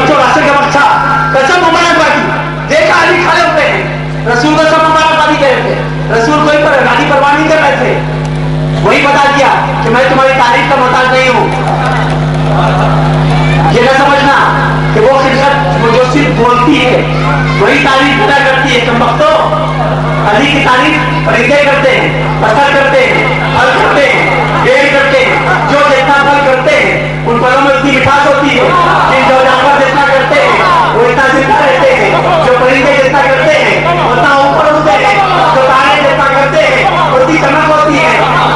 बच्चों रास्ते का बच्चा कसम मुबारकबादी देखा अली खड़े होते हैं, रसूल को सब मुबारकबादी कह रहे थे, रसूल कोई पर गाली परवाह नहीं कर रहे थे। वही बता दिया कि मैं तुम्हारी तारीफ का मोहताज नहीं हूं। ये ना समझना कि वो खिदमत वो जो सिर्फ बोलती है वही तारीफ अदा करती है। कम वक्तों अली की तारीफ परिंदे करते हैं, पत्थर करते हैं, फल करते हैं, पेड़ करते हैं। जो जितना फल करते हैं उन फलों में उतनी मिठास होती है। जो जानवर जितना करते हैं वो इतना जिंदा रहते हैं। जो परिंदे जितना करते हैं उतना ऊपर उठते हैं। जो तारे जितना करते हैं उतनी चमक होती है।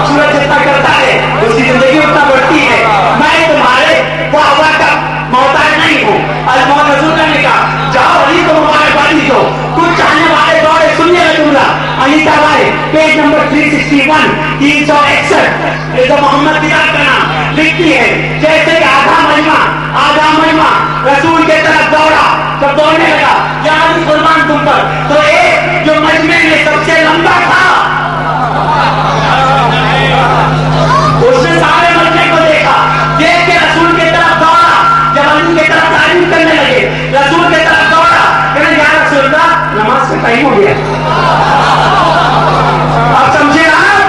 सूरज जितना करता है उसकी जिंदगी उतना बढ़ती है। मैं तुम्हारे वाह का मोहताज नहीं हूँ। अल्लाह रसूल ने कहा जाओ अली को मुबारकबादी दो। कुछ चाहने वाले दौड़े सुनिए जुमला अनीता भाई पेज नंबर 361 361 मोहम्मद बिलाल का नाम लिखती है जैसे आधा महिमा रसूल के तरफ दौड़ा। जब दौड़ने लगा या अली कुर्बान तुम पर, तो एक जो मजमे में सबसे लंबा था उसने सारे मजमे को देखा, देख के रसूल के तरफ दौड़ा। जब अली के तरफ तारीफ करने लगे रसूल के तरफ दौड़ा, कहने या रसूल का नमाज का टाइम हो गया। आप समझे आप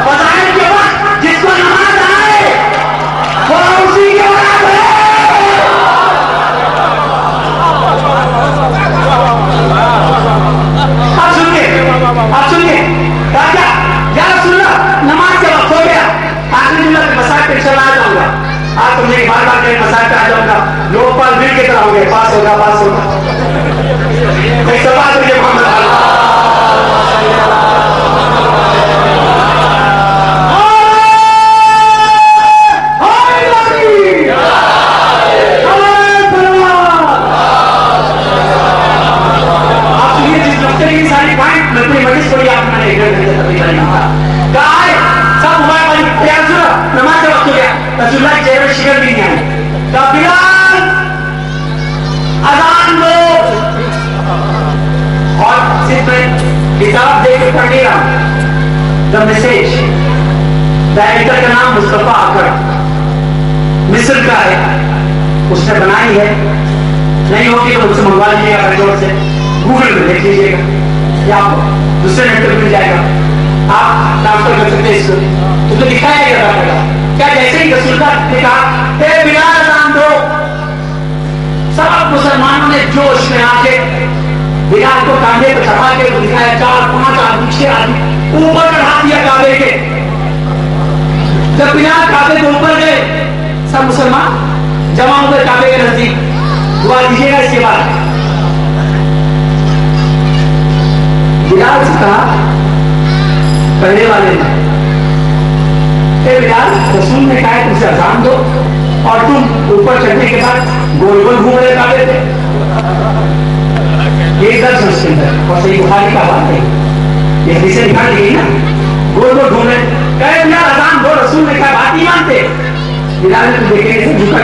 बताने के बाद जिसको नमाज आए वो उसी के बराबर है। आप सुनिए राजा या रसूल नमाज के वक्त हो गया। आखिरी जुमला मसाज पे चला आ जाऊंगा। आज तुमने बार बार कहीं मसाज पे आ जाऊंगा। लोकपाल भीड़ की तरह हो गए, पास होगा एक सवाल मुझे मोहम्मद किताब देकर पढ़ लिया। द मैसेज डायरेक्टर का नाम मुस्तफा अकर मिस्र का है, उसने बनाई है। नहीं होगी तो मुझसे मंगवा लीजिएगा बेंगलोर से, गूगल में देख लीजिएगा या आप दूसरे नेट पर मिल जाएगा। आप ट्रांसफर कर सकते हैं इसको, उसको दिखाया गया क्या जैसे ही रसूल ने कहा बिलाल अज़ान दो, सब मुसलमानों ने जोश में आके बिलाल को कांधे पर चढ़ा के दिखाया। 4-5 आदमी 6 आदमी ऊपर चढ़ा दिया काबे के। जब बिलाल काबे के ऊपर गए सब मुसलमान जमा हो गए काबे के नजदीक। दुआ दीजिएगा इसके बाद। बिलाल से कहा पहले वाले ने बिलाल रसूल ने कहा तुमसे अज़ान दो और तुम ऊपर चढ़ने के बाद गोल गोल घूम रहे काबे थे। ये दर्ज उसके अंदर और सही बुखारी का बात है, ये हदीसें निकाल गई ना। गोल गोल घूम रहे कहे बिलाल अज़ान दो, रसूल ने कहा बात नहीं मानते। बिलाल ने तो देखे ऐसे झुका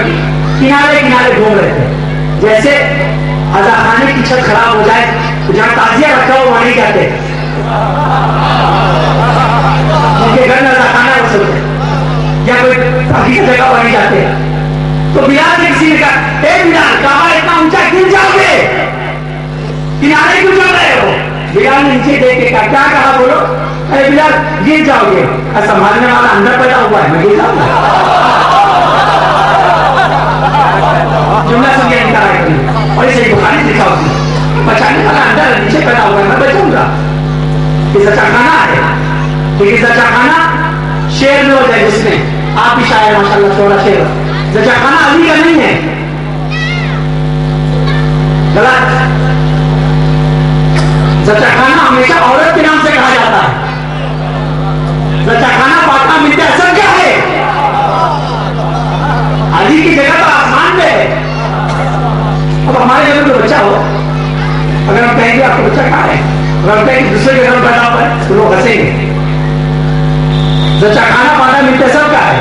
किनारे किनारे घूम रहे थे जैसे अज़ाखाने की छत खराब हो जाए तो जहां ताजिया रखा हो वहां नहीं जाते, उनके घर में अज़ाखाना हो सकते या कोई ताजी जगह पर नहीं जाते। तो बिलाल ने किसी ने कहा बिलाल कहा इतना ऊंचा गिर जाओगे, किनारे क्यों चल रहे हो? बिलाल ने नीचे देख के कहा क्या कहा बोलो? अरे बिलाल गिर जाओगे। संभालने वाला अंदर पैदा हुआ है, मैं गिर जाऊंगा। जुमला सुन के निकाला और इसे बुखारी लिखा उसने, बचाने वाला अंदर नीचे पैदा हुआ है, मैं बचाऊंगा। ये सच्चा खाना है, क्योंकि सच्चा खाना शेर में हो जाए जिसमें आप भी शायर माशाल्लाह 16 शेर। सच्चा खाना अली का नहीं है, गलत। सच्चा खाना हमेशा औरत के नाम से कहा जाता है। सच्चा खाना फातिमा बिन्ते असद क्या है? अली की जगह तो आसमान पे है। अब हमारे घर में तो बच्चा हो, अगर हम कहेंगे आपको बच्चा कहाँ है, अगर हम कहेंगे दूसरे के घर में पैदा हुआ है तो लोग हंसेंगे। सच्चा खाना फातिमा बिन्ते असद का है।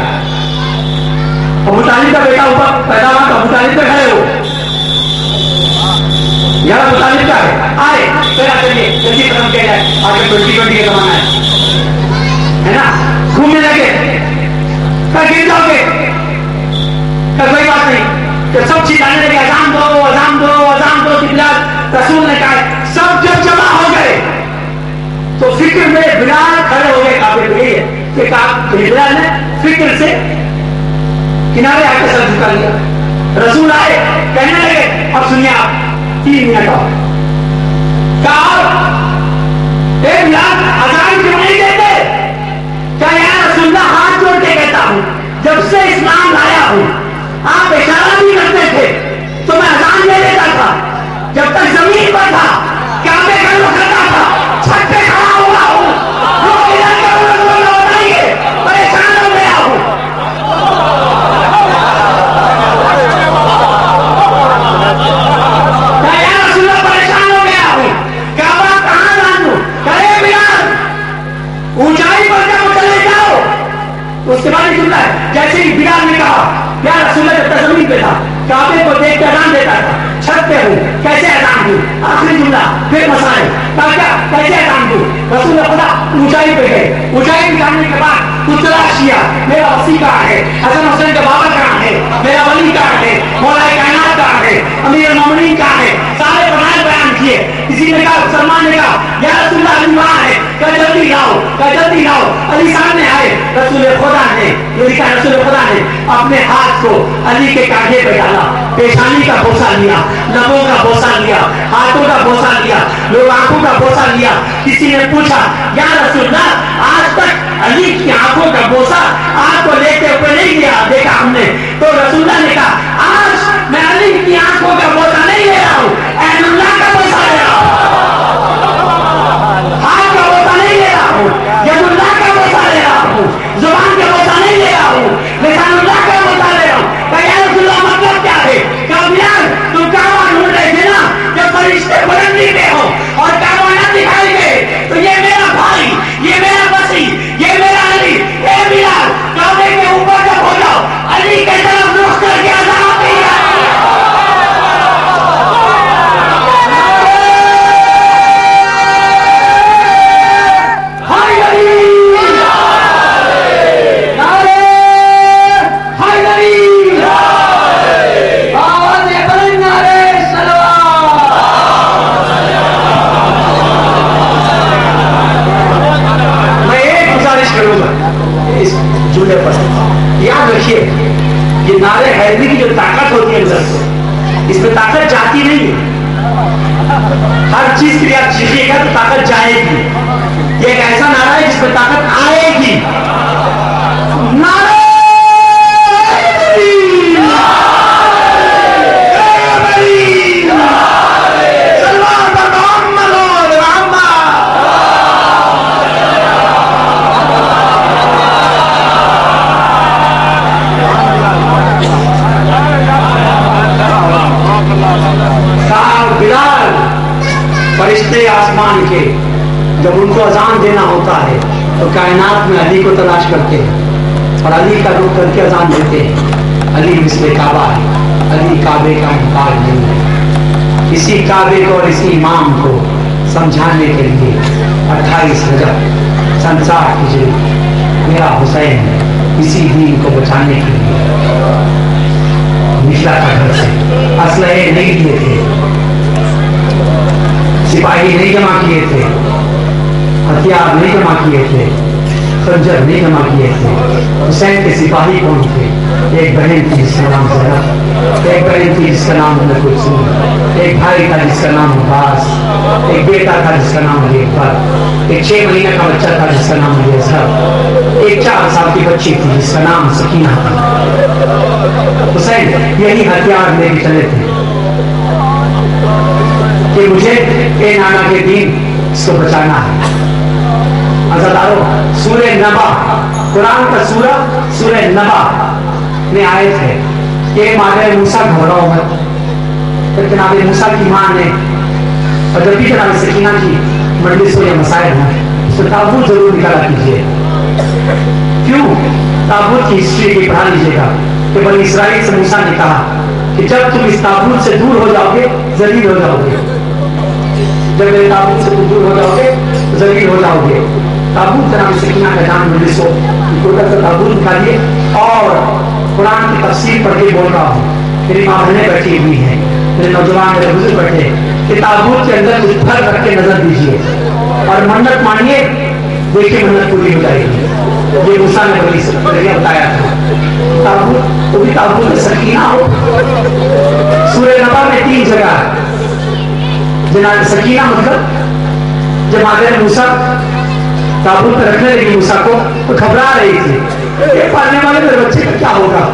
अबू तालिब का बेटा ऊपर पैदा हुआ तो अबू तालिब पे खड़े हो, यार अबू तालिब का है। आए फिर चलिए जल्दी खत्म किया जाए, आगे 2020 का जमाना है ना। घूमने लगे, गिर जाओगे, कोई बात नहीं, जब सब चिल्लाने लगे अजान दो अजान दो अजान दो, बिलाल रसूल ने कहा, सब जब जमा हो गए तो फिक्र में बिलाल खड़े हो गए। काफिर गई है कि बिलाल ने फिक्र से किनारे आकर सर झुका लिया। रसूल आए, कहने लगे अब सुनिए आप 3 मिनट और कहा, बिलाल अजान क्यों नहीं देते? क्या यार रसूलुल्लाह, हाथ जोड़ के कहता हूं, जब से इस्लाम लाया हूं आप इशारा भी करते थे तो मैं अजान दे देता था। जब तक जमीन पर था, काबे का रुख करता था, छत पे खड़ा हुआ हूं, बताइए, परेशान हो गया हूं। क्या यार रसूलुल्लाह, परेशान हो गया हूं, काबा कहां जान दूं? करे बिलाल ऊंचाई पर जब चले जाओ। उसके बाद ही सुनता है, जैसे ही बिलाल ने कहा, या रसूलुल्लाह जब तक जमीन पे था, काबे को देख के अजान देता था, छत पे हूं कैसे अजान दूं? आखिरी जुमला फिर मसाइल, क्या कैसे अजान दूं? रसूल खुदा ऊंचाई पे गए, ऊंचाई पे जाने के बाद कुछ तलाश किया, मेरा वसी कहां है, हसन हुसैन का बाबा कहां है, मेरा वली कहां है, मौला कायनात कहां है, अमीर मोमिनीन कहां है, सारे बनाए बयान किए। किसी ने कहा, सलमान ने कहा, या रसूलुल्लाह अली वहां है, क्या जल्दी लाओ, क्या जल्दी लाओ। अली सामने आए, रसूल खुदा ने ये लिखा, रसूल खुदा ने अपने हाथ को अली के कांधे पे डाला, पेशानी का बोसा लिया, लबों का बोसा लिया, हाथों का बोसा लिया, लोग आंखों का बोसा लिया। किसी ने पूछा, या रसूलुल्लाह, आज तक अली की आंखों का बोसा आपको लेते हुए नहीं लिया देखा हमने। तो रसूलुल्लाह ने कहा, आज मैं अली की आंखों का बोसा नहीं ले रहा हूं, अहलुल्लाह का बोसा ले रहा हूं, हाथ का बोसा नहीं ले रहा हूं, यदुल्लाह का बोसा ले रहा हूं, जुबान का बोसा नहीं ले रहा हूं, लिसानुल्लाह का बोसा ले रहा हूं। मतलब क्या है? तुम काबा ढूंढ रहे थे ना, जब फरिश्ते बुलंदी पे हो और काबा न दिखाई गए, तो ये मेरा भाई, ये मेरा वसी, ये मेरा अली, ए बिलाल, काबे के ऊपर जब हो जाओ, अली के तरफ रुख करके अज़ान याद रखिए, ये नारे हैदरी की जो ताकत होती है अंदर से, इसमें ताकत जाती नहीं है। हर चीज के लिए आप चीखिएगा तो ताकत जाएगी। ये एक ऐसा नारा है जिसमें ताकत आएगी। नारे फरिश्ते आसमान के जब उनको अजान देना होता है तो कायनात में अली को तलाश करते हैं और अली का रुख करके अजान देते हैं। अली मिस्ले काबा है, अली काबे का इनकार नहीं है। इसी काबे को और इसी इमाम को समझाने के लिए 28 रजब सन 60 हिजरी मेरा हुसैन इसी दीन को बचाने के लिए निकला था घर से। असलहे नहीं दिए थे, सिपाही नहीं जमा किए थे, हथियार नहीं जमा किए थे, खंजर नहीं जमा किए थे। हुसैन के सिपाही कौन थे? एक बहन थी जिसका नाम ज़ैनब, एक बहन थी जिसका नाम कुलसूम, एक भाई था जिसका नाम अब्बास, एक बेटा था जिसका नाम अली अकबर, एक 6 महीने का बच्चा था जिसका नाम अली असगर, एक 4 साल की बच्ची थी जिसका नाम सकीना था। हुसैन यही हथियार लेके चले थे कि मुझे ए नाना के दीन इसको बचाना है। अज़ादारों, सूरह नबा, कुरान का सूरह नबा में आए थे कि मारे मूसा घबराओ मत। फिर जनाब मूसा की मां ने, और जब भी जनाब सकीना की मजलिस में मसाइल हैं तो ताबूत जरूर निकाला कीजिए। क्यों? ताबूत की हिस्ट्री की पढ़ा लीजिएगा कि बनी इसराइल से मूसा ने कहा कि जब तुम इस ताबूत से दूर हो जाओगे जलील हो जाओगे, जब मेरे ताबूत से दूर हो जाओगे जलील हो जाओगे। ताबूत जनाब सकीना का जान मजलिस हो, ताबूत निकालिए और कुरान की तफसीर पढ़ के बोल रहा हूँ मेरी माँ बहनें बैठी हुई हैं, मेरे नौजवान मेरे बुजुर्ग बैठे कि ताबूत के अंदर कुछ फल रख के नजर दीजिए और मन्नत मानिए, देखिए मन्नत पूरी हो जाएगी। ये मूसा ने बड़ी बताया था। ताबूत वो भी ताबूत में सकीना हो। सूरह नबा में 3 जगह जनाब सकीना मतलब जब आगे मूसा ताबूत पर रखने लगी मूसा को तो घबरा रही थी, ये पालने वाले मेरे बच्चे का क्या होगा,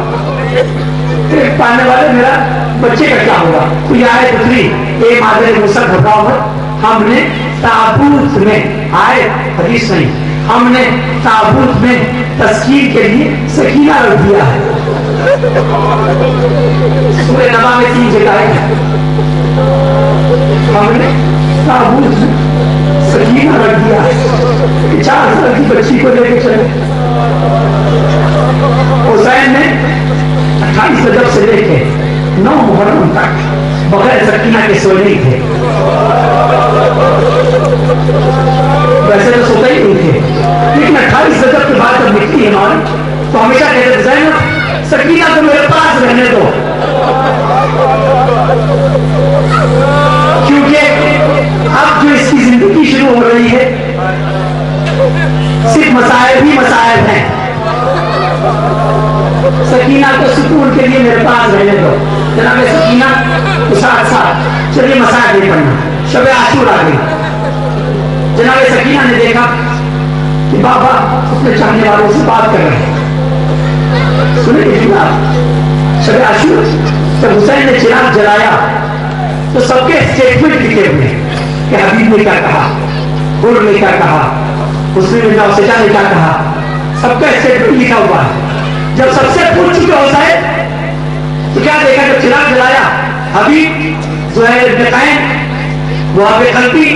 पालने वाले मेरा बच्चे का क्या होगा। तो यह आयत उतरी, ए मादर मूसा घबराओ मत, हमने ताबूत में आए हदीस नहीं, हमने ताबूत में तस्कीर के लिए सकीना रख दिया है। सूरह नबा में 3 जगह है, हमने ताबूत में सकीना रख दिया है। 4 साल की बच्ची को लेकर चले हुसैन ने 28 रजब से लेके 9 मुहर्रम तक बगैर सकीना के सोए नहीं थे। वैसे तो सोते ही नहीं थे, लेकिन 28 रजब के बाद जब निकली हमारी तो हमेशा कहते थे ज़ैनब सकीना तो मेरे पास रहने दो, क्योंकि अब जो इसकी जिंदगी शुरू हो रही है सिर्फ मसाइब ही मसाइब हैं। सकीना को सुकून के लिए मेरे पास रहने दो। जनाब सकीना तो साथ साथ चलिए मसाइब नहीं पढ़ना, शब आशूर आ गई। जनाब सकीना ने देखा कि बाबा अपने चाहने वालों से बात कर रहे हैं। सुने शब आशूर जब हुसैन ने चिराग जलाया तो सबके स्टेटमेंट लिखे हुए कि हबीब ने क्या कहा, हुर ने क्या कहा, मुस्लिम ने क्या कहा, सबका स्टेटमेंट लिखा हुआ है। जब सबसे पूछ चुके हुसैन तो क्या देखा, जब चिराग जलाया हबीब ज़ुहैर इब्न क़ैन वहाबे खल्की,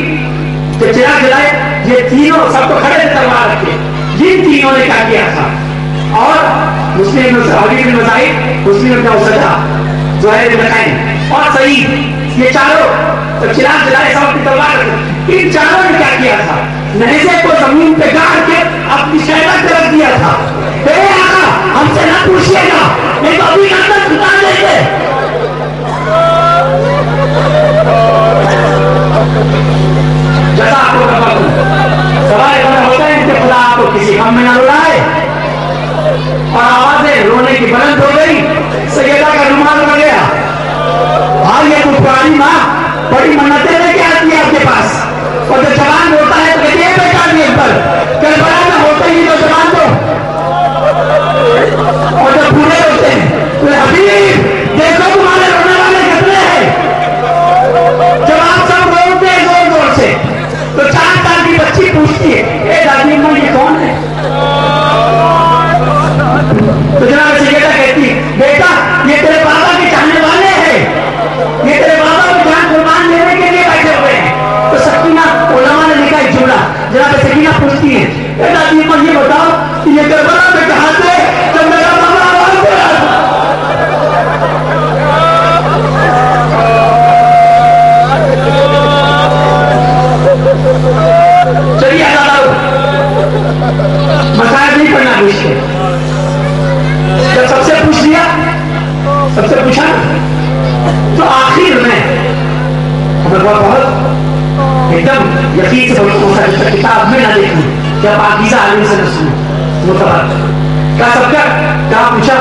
जब चिराग जलाए ये तीनों सबको खड़े थे तलवार रख के, जिन तीनों ने क्या किया था। और मुस्लिम हबीब इब्न ज़ाहिद, मुस्लिम इब्न सजा, ज़ुहैर इब्न क़ैन और सईद, ये चारों तो चिराग जलाए सबकी तलवार, इन चारों ने क्या किया था, नहजे को जमीन पे गाड़ के अपनी शहरत पे रख दिया था। आका हमसे ना पूछिएगा, नहीं तो अभी अंदर घुटा देंगे। जैसा आपको सवाल होता है इनके खुदा आपको किसी हम में ना रुलाए, और आवाजें रोने की बुलंद हो गई, सैयदा का रुमाल हो गया। भाई ये कुछ पुरानी माँ बड़ी मन्नतें लेके आती है आपके पास, और जब जवान होता है तो कहती है बेटा ये पर करबला में होते ही तो जवान दो, और जब पूरे होते हैं तो हबीब देखो तुम्हारे रोने वाले कितने हैं। जब आप सब रोते हैं जोर जोर से तो 4 साल की बच्ची पूछती है ए दादी अम्मा ये कौन है, तो जनाब सैयदा कहती बेटा ये तेरे बाबा के चाहने वाले हैं, ये तेरे बाबा को जान कुर्बान देने के लिए बैठे हुए हैं। तो सकीना उलमा ने लिखा एक जुमला, जनाब सकीना पूछती है ए दादी अम्मा ये बताओ कि ये करबला में कहां से जब मेरा बाबा आवाज दे रहा था। चलिए मसाइल नहीं पढ़ना पूछते, जब सबसे पूछ लिया, सबसे पूछा तो आखिर में हमें बहुत एकदम यकीन से बोलते किताब में ना देखी, जब पाकीज़ा आदमी से न सुनो क्या सबका क्या पूछा,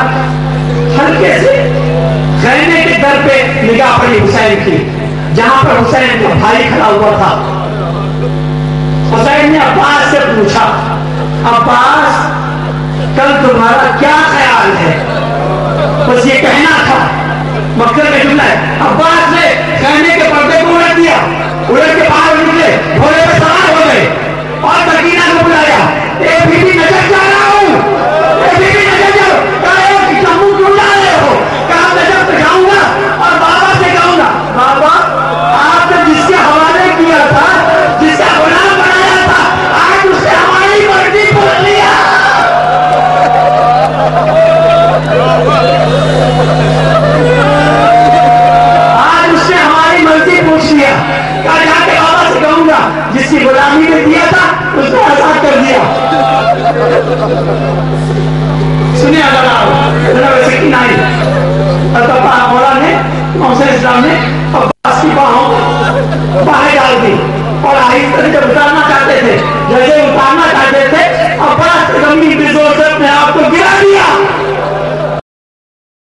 हल्के से खैमे के दर पे निगाह पड़ी हुसैन की, जहां पर हुसैन का भाई खड़ा हुआ था। हुसैन ने अब्बास से पूछा अब्बास कल तुम्हारा क्या ख्याल है, बस ये कहना था, मकसद का जुमला है। अब्बास ने खैमे के पर्दे को उलट दिया, उलट के बाहर निकले, घोड़े पे सवार हो गए और सकीना को बुलाया, ए बीबी नजर जा रहा हूं, ए बीबी नजर जाओ, कहा जम्मू क्यों जा रहे हो, कहा नजर पे जाऊंगा और बाबा से कहूंगा बाबा आपने जिसके हवाले किया था, जिसका गुलाम बनाया था, आज उससे हमारी मर्जी पूछ लिया। आज उसने हमारी मर्जी पूछ लिया, कहा जाके बाबा से कहूंगा जिसकी गुलामी में दिया था उसने आजाद कर दिया। सुनिए अगर आप सकीना मौलाना अलैहिस्सलाम ने अब्बास की बाहों बाहें डाल दी और आहिस्ता से जब उतारना चाहते थे, जैसे उतारना